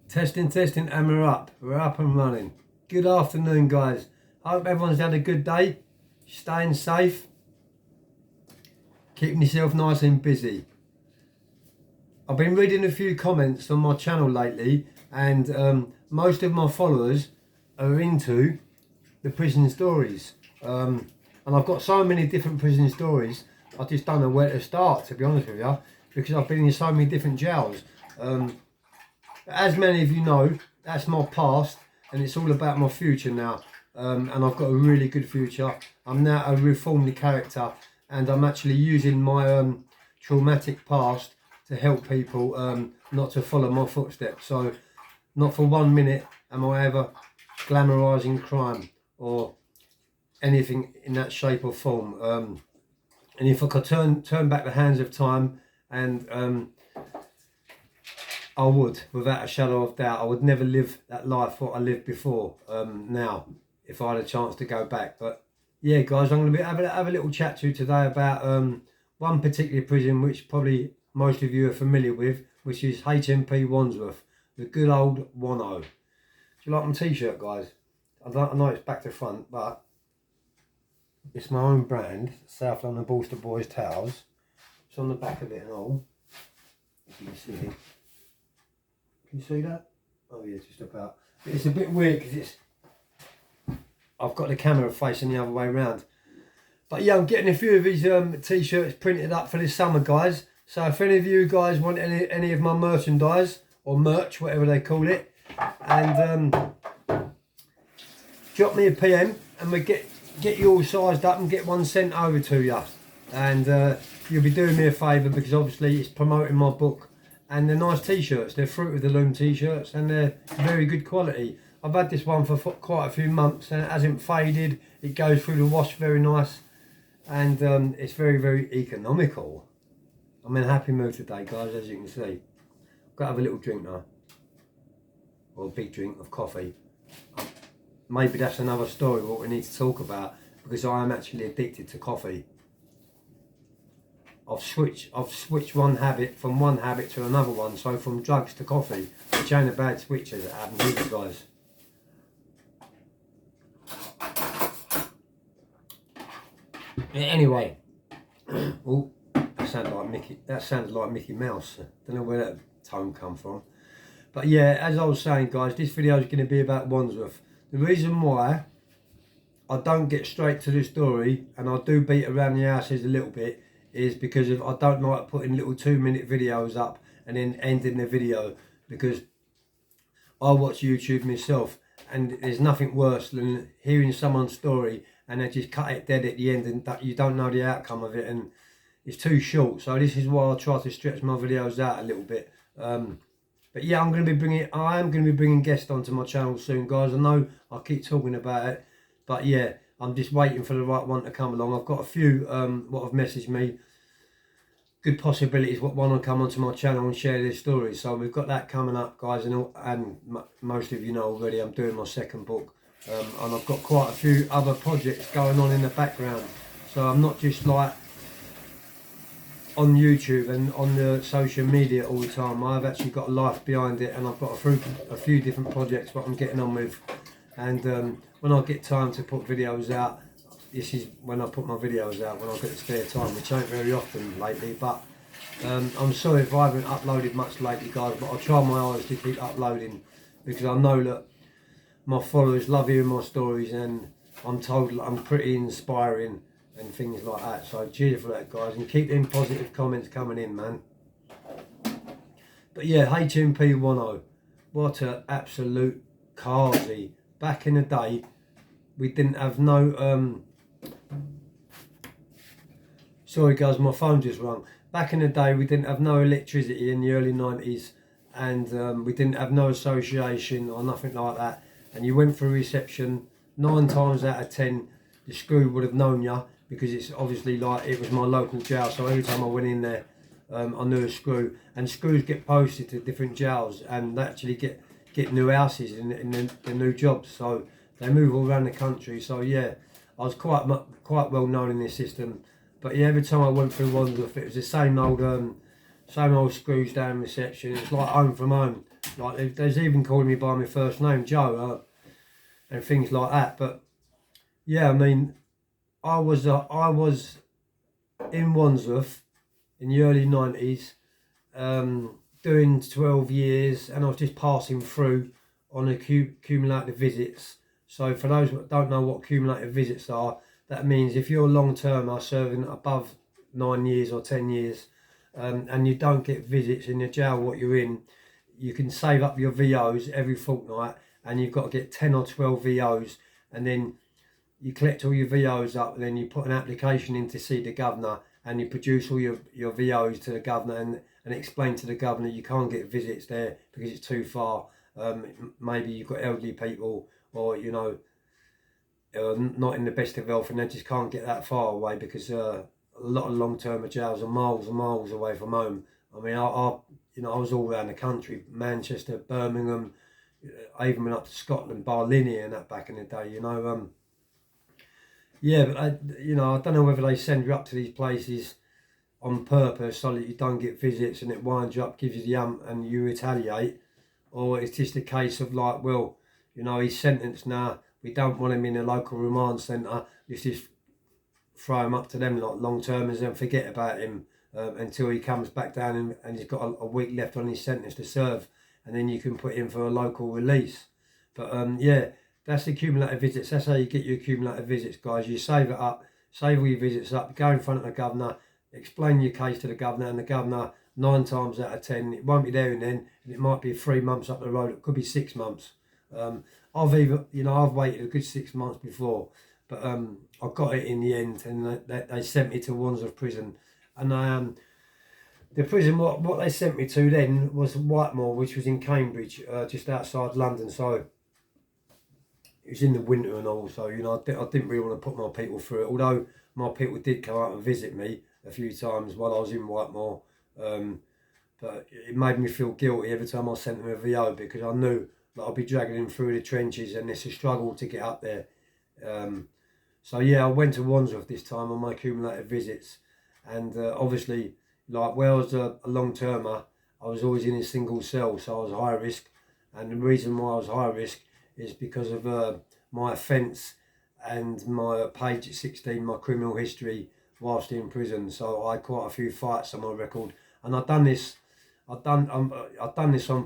Testing, testing, and we're up. We're up and running. Good afternoon, guys. Hope everyone's had a good day. Staying safe. Keeping yourself nice and busy. I've been reading a few comments on my channel lately, and most of my followers are into the prison stories. And I've got so many different prison stories, I just don't know where to start, to be honest with you, because I've been in so many different jails. As many of you know, that's my past, and it's all about my future now. And I've got a really good future. I'm now a reformed character, and I'm actually using my traumatic past to help people not to follow my footsteps. So not for 1 minute am I ever glamorising crime or anything in that shape or form. And if I could turn back the hands of time, and I would, without a shadow of doubt, I would never live that life what I lived before. Now, if I had a chance to go back. But yeah, guys, I'm going to have a little chat to you today about one particular prison which probably most of you are familiar with, which is Hmp Wandsworth, the good old Wano. Do you like my t-shirt, guys? I know it's back to front, but it's my own brand, South London Bolster Boys Towels. It's on the back of it and all, if you can see it. Can you see that? Oh yeah, just about. But it's a bit weird because I've got the camera facing the other way around. But yeah, I'm getting a few of these t-shirts printed up for this summer, guys. So if any of you guys want any of my merchandise, or merch, whatever they call it, and drop me a PM and we get you all sized up and get one sent over to you. And you'll be doing me a favour, because obviously it's promoting my book. And they're nice t-shirts. They're Fruit of the Loom t-shirts, and they're very good quality. I've had this one for quite a few months, and it hasn't faded. It goes through the wash very nice, and it's very, very economical. I'm in a happy mood today, guys, as you can see. I've got to have a little drink now, or a big drink of coffee. Maybe that's another story what we need to talk about, because I am actually addicted to coffee. I've switched one habit to another one, so from drugs to coffee, which ain't a bad switch as it happens either, guys. Anyway, oh, that sounded like Mickey Mouse. Don't know where that tone come from. But yeah, as I was saying, guys, this video is going to be about Wandsworth. The reason why I don't get straight to the story, and I do beat around the houses a little bit, is because I don't like putting little 2-minute videos up and then ending the video, because I watch YouTube myself, and there's nothing worse than hearing someone's story and they just cut it dead at the end, and that you don't know the outcome of it, and it's too short. So this is why I try to stretch my videos out a little bit. But yeah, I am going to be bringing guests onto my channel soon, guys. I know I keep talking about it, but yeah, I'm just waiting for the right one to come along. I've got a few what have messaged me. Good possibilities what want to come onto my channel and share their stories. So we've got that coming up, guys, and most of you know already, I'm doing my second book. And I've got quite a few other projects going on in the background. So I'm not just like on YouTube and on the social media all the time. I've actually got a life behind it, and I've got a few different projects what I'm getting on with. And when I get time to put videos out, this is when I put my videos out, when I get the spare time, which ain't very often lately. But I'm sorry if I haven't uploaded much lately, guys, but I'll try my eyes to keep uploading, because I know that my followers love hearing my stories, and I'm told I'm pretty inspiring and things like that. So cheers for that, guys, and keep them positive comments coming in, man. But yeah, Hmp Wano, what an absolute carsy. Back in the day, we didn't have no sorry guys, my phone just rung. Back in the day, we didn't have no electricity in the early 90s, and we didn't have no association or nothing like that. And you went for reception, 9 times out of 10 the screw would have known you, because it's obviously like it was my local jail. So every time I went in there, I knew a screw, and screws get posted to different jails, and they actually get new houses in the new jobs. So they move all around the country. So yeah, I was quite well known in this system. But yeah, every time I went through Wandsworth, it was the same old screws down reception. It's like home from home. Like there's even calling me by my first name, Joe, and things like that. But yeah, I mean, I was in Wandsworth in the early 90s, doing 12 years, and I was just passing through on cumulative visits. So for those that don't know what cumulative visits are, that means if you're long term are serving above 9 years or 10 years, and you don't get visits in the jail what you're in, you can save up your VOs every fortnight, and you've got to get 10 or 12 VOs, and then you collect all your VOs up, and then you put an application in to see the governor, and you produce all your VOs to the governor, and explain to the governor you can't get visits there because it's too far. Maybe you've got elderly people, or not in the best of health, and they just can't get that far away because a lot of long-term jails are miles and miles away from home. I mean, I was all around the country, Manchester, Birmingham, I even went up to Scotland, Barlinia and that back in the day, Yeah, but I don't know whether they send you up to these places on purpose so that you don't get visits and it winds you up, gives you the and you retaliate, or it's just a case of like, well, he's sentenced now, we don't want him in a local remand centre, let's just throw him up to them like long termers and forget about him until he comes back down and he's got a week left on his sentence to serve, and then you can put him for a local release. But yeah, that's the cumulative visits. That's how you get your cumulative visits, guys. You save it up, save all your visits up, go in front of the governor, explain your case to the governor, and the governor, 9 times out of 10, it won't be there and then, and it might be 3 months up the road. It could be 6 months. I've waited a good 6 months before, but I got it in the end, and they sent me to Wandsworth prison, and the prison what they sent me to then was Whitemoor, which was in Cambridge, just outside London. So it was in the winter and all, so I didn't really want to put my people through it. Although my people did come out and visit me a few times while I was in Whitemoor, but it made me feel guilty every time I sent them a VO because I knew that I'd be dragging them through the trenches, and it's a struggle to get up there. So yeah, I went to Wandsworth this time on my cumulative visits, and obviously, like where I was a long-termer, I was always in a single cell, so I was high risk, and the reason why I was high risk is because of my offence and my page 16, my criminal history whilst in prison. So I had quite a few fights on my record, and I've done this on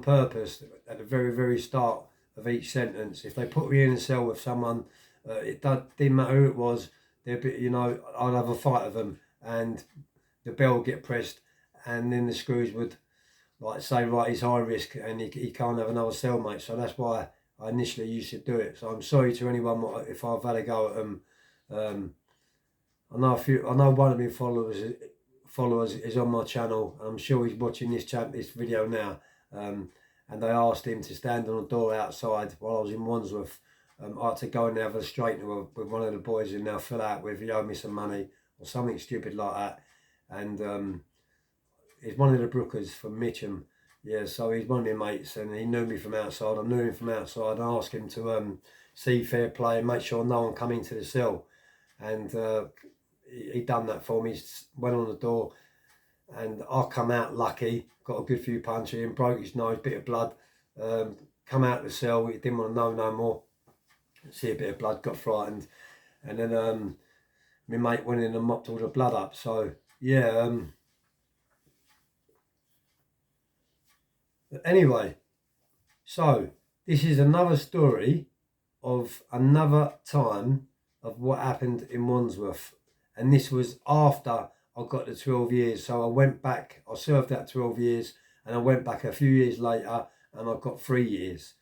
purpose at the very, very start of each sentence. If they put me in a cell with someone, didn't matter who it was, I'd have a fight with them, and the bell would get pressed, and then the screws would like say, right, he's high risk and he can't have another cellmate. So that's why I initially used to do it. So I'm sorry to anyone if I've had a go at them. I know one of my followers is on my channel, and I'm sure he's watching this video now. And they asked him to stand on a door outside while I was in Wandsworth. I had to go and have a straightener with one of the boys who now fell out with, he owed me some money or something stupid like that. And he's one of the Brookers from Mitcham. Yeah, so he's one of my mates, and he knew me from outside. I knew him from outside. I asked him to see fair play and make sure no one come into the cell. And he done that for me. He went on the door, and I come out lucky. Got a good few punches in, broke his nose, bit of blood. Come out of the cell. He didn't want to know no more. See a bit of blood, got frightened, and then my mate went in and mopped all the blood up. So yeah. Anyway, so this is another story of another time of what happened in Wandsworth, and this was after I got the 12 years. So I went back, I served that 12 years, and I went back a few years later, and I got 3 years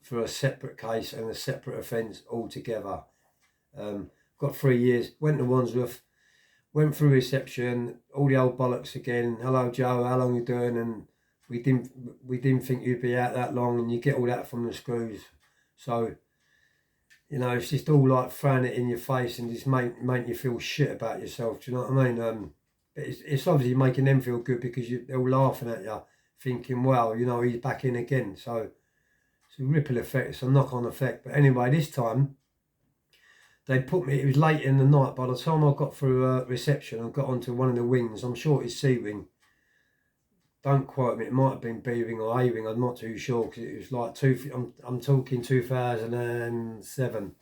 for a separate case and a separate offence altogether. Got 3 years, went to Wandsworth, went through reception, all the old bollocks again. Hello Joe, how long you doing? And we didn't think you'd be out that long, and you get all that from the screws. So, it's just all like throwing it in your face and just make you feel shit about yourself. Do you know what I mean? It's obviously making them feel good because they're all laughing at you, thinking, well, he's back in again. So it's a ripple effect, it's a knock-on effect. But anyway, this time they put me. It was late in the night. By the time I got through reception and got onto one of the wings, I'm sure it's C wing. don't quote me, it might have been B ring or A ring, I'm not too sure, because it was like I'm talking 2007.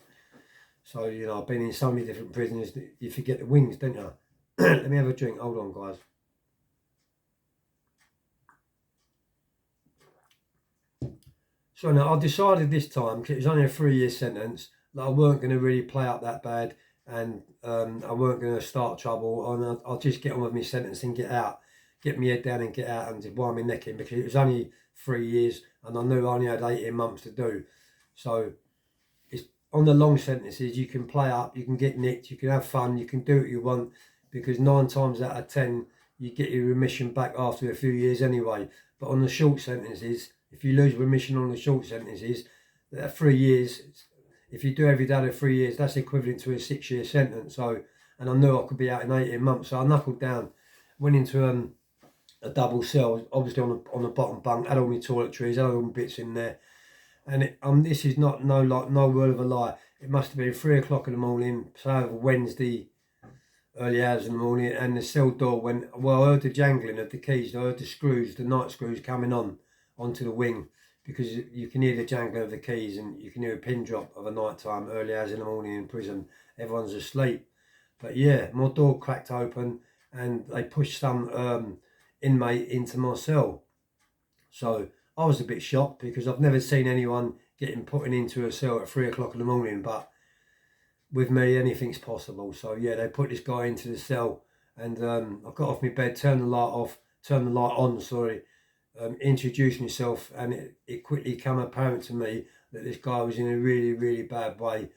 So, you know, I've been in so many different prisons, you forget the wings, don't you? Let me have a drink, hold on guys. So now I decided this time, because it was only a 3-year sentence, that I weren't going to really play up that bad, and I weren't going to start trouble, and I'll just get on with my sentence and get out, get my head down and get out, and just wind my neck in, because it was only 3 years, and I knew I only had 18 months to do. So it's on the long sentences, you can play up, you can get nicked, you can have fun, you can do what you want, because 9 times out of 10 you get your remission back after a few years anyway. But on the short sentences, if you lose remission on the short sentences, that 3 years, if you do every day of 3 years, that's equivalent to a 6-year sentence. So, and I knew I could be out in 18 months, so I knuckled down, went into a double cell, obviously on the bottom bunk, had all my toiletries, had all my bits in there. And this is not no word of a lie. It must have been 3 o'clock in the morning, so Wednesday, early hours in the morning, and the cell door went. Well, I heard the jangling of the keys. I heard the screws, the night screws coming onto the wing, because you can hear the jangling of the keys, and you can hear a pin drop of a night time, early hours in the morning in prison. Everyone's asleep. But yeah, my door cracked open, and they pushed some inmate into my cell. So I was a bit shocked, because I've never seen anyone getting put into a cell at 3 o'clock in the morning, but with me, anything's possible. So yeah, they put this guy into the cell, and I got off my bed, turned the light on, sorry, introduced myself, and it quickly became apparent to me that this guy was in a really, really bad way.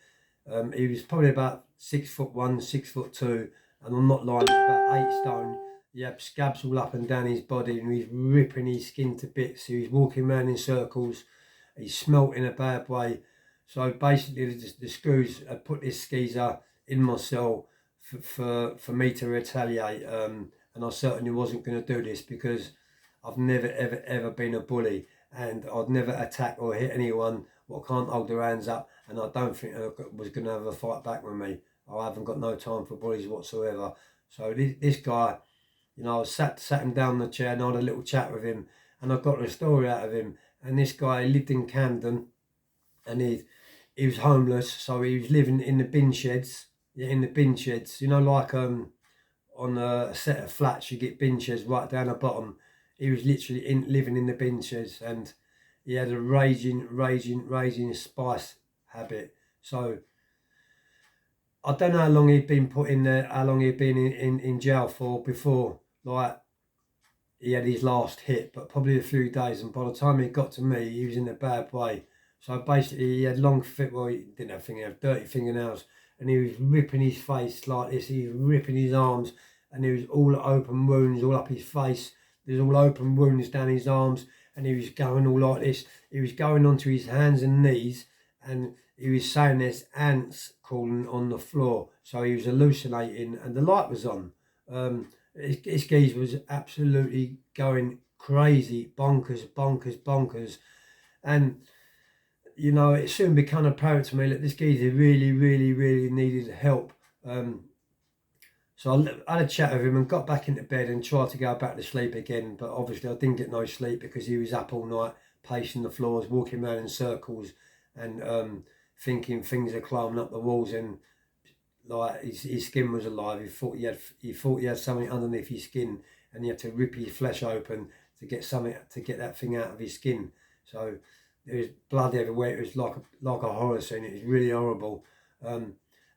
He was probably about 6'1", 6'2", and I'm not lying, about 8 stone. He had scabs all up and down his body, and he was ripping his skin to bits. He was walking around in circles. He smelt in a bad way. So basically, the screws had put this skeezer in my cell for me to retaliate. And I certainly wasn't going to do this, because I've never, ever been a bully, and I'd never attack or hit anyone what can't hold their hands up, and I don't think I was going to have a fight back with me. I haven't got no time for bullies whatsoever. So this guy, you know, I sat him down in the chair, and I had a little chat with him, and I got a story out of him. And this guy lived in Camden, and he was homeless, so he was living in the bin sheds. Yeah, in the bin sheds, you know, like on a set of flats, you get bin sheds right down the bottom. He was literally living in the bin sheds, and he had a raging spice habit. So I don't know how long he'd been put in there, how long he'd been in jail for before, like, he had his last hit, but probably a few days. And by the time he got to me, he was in a bad way. So basically, he had he didn't have fingernails, dirty fingernails, and he was ripping his face like this. He was ripping his arms, and there was all open wounds all up his face. There's all open wounds down his arms, and he was going all like this. He was going onto his hands and knees, and he was saying there's ants crawling on the floor. So he was hallucinating, and the light was on. His geese was absolutely going crazy, bonkers. And, you know, it soon became apparent to me that this geezer really needed help. So I had a chat with him and got back into bed and tried to go back to sleep again. But obviously I didn't get no sleep, because he was up all night, pacing the floors, walking around in circles, and thinking things are climbing up the walls, and like his skin was alive. He thought he had something underneath his skin, and he had to rip his flesh open to get that thing out of his skin. So there was blood everywhere. It was like a horror scene. It was really horrible.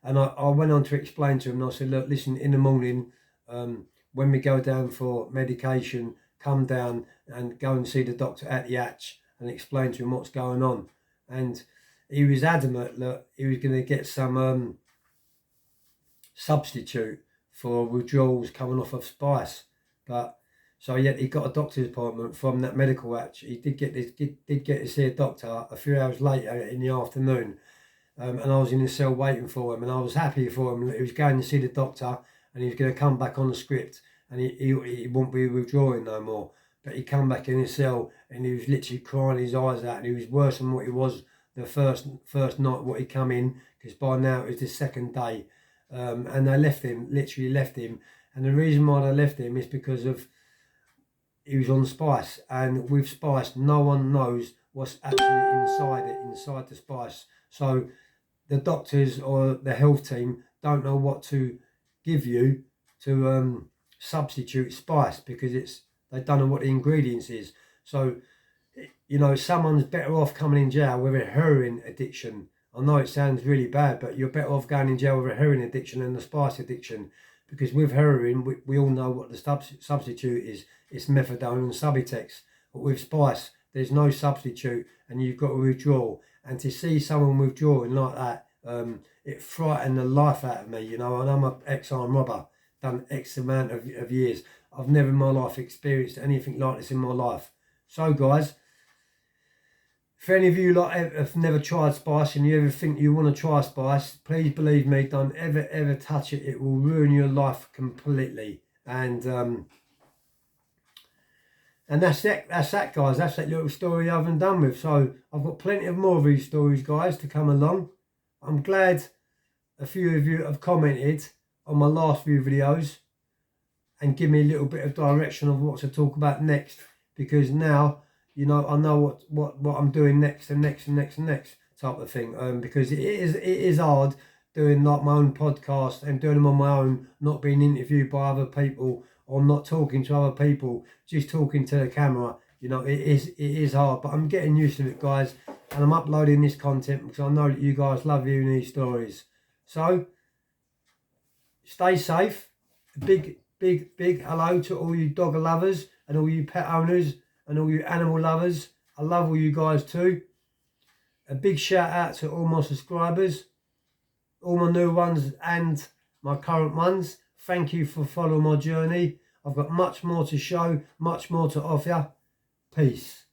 And I went on to explain to him, and I said, look, listen, in the morning, when we go down for medication, come down and go and see the doctor at the hatch and explain to him what's going on. And he was adamant that he was going to get some substitute for withdrawals coming off of spice. But so yet he got a doctor's appointment from that medical hatch. He did get to see a doctor a few hours later in the afternoon. And I was in the cell waiting for him, and I was happy for him that he was going to see the doctor, and he was going to come back on the script, and he won't be withdrawing no more. But he come back in his cell, and he was literally crying his eyes out, and he was worse than what he was the first night what he come in, because by now it was the second day. And they literally left him. And the reason why they left him is because of he was on spice, and with spice, no one knows what's actually inside the spice. So the doctors or the health team don't know what to give you to substitute spice, because they don't know what the ingredients is. So, you know, someone's better off coming in jail with a heroin addiction. I know it sounds really bad, but you're better off going in jail with a heroin addiction than the spice addiction, because with heroin, we all know what the substitute is. It's methadone and Subutex. But with spice, there's no substitute, and you've got to withdraw. And to see someone withdrawing like that, it frightened the life out of me, you know. And I'm an ex-armed robber, done X amount of years. I've never in my life experienced anything like this in my life. So, guys, if any of you have never tried spice and you ever think you want to try spice, please believe me, don't ever touch it. It will ruin your life completely. And that's it. That's that, guys. That's that little story I haven't done with. So I've got plenty of more of these stories, guys, to come along. I'm glad a few of you have commented on my last few videos and give me a little bit of direction of what to talk about next, because now, you know, I know what I'm doing next type of thing. Because it is hard doing like my own podcast and doing them on my own, not being interviewed by other people or not talking to other people, just talking to the camera. You know, it is hard, but I'm getting used to it, guys, and I'm uploading this content because I know that you guys love hearing these stories. So stay safe. Big hello to all you dog lovers and all you pet owners and all you animal lovers. I love all you guys too. A big shout out to all my subscribers, all my new ones and my current ones. Thank you for following my journey. I've got much more to show, much more to offer. Peace.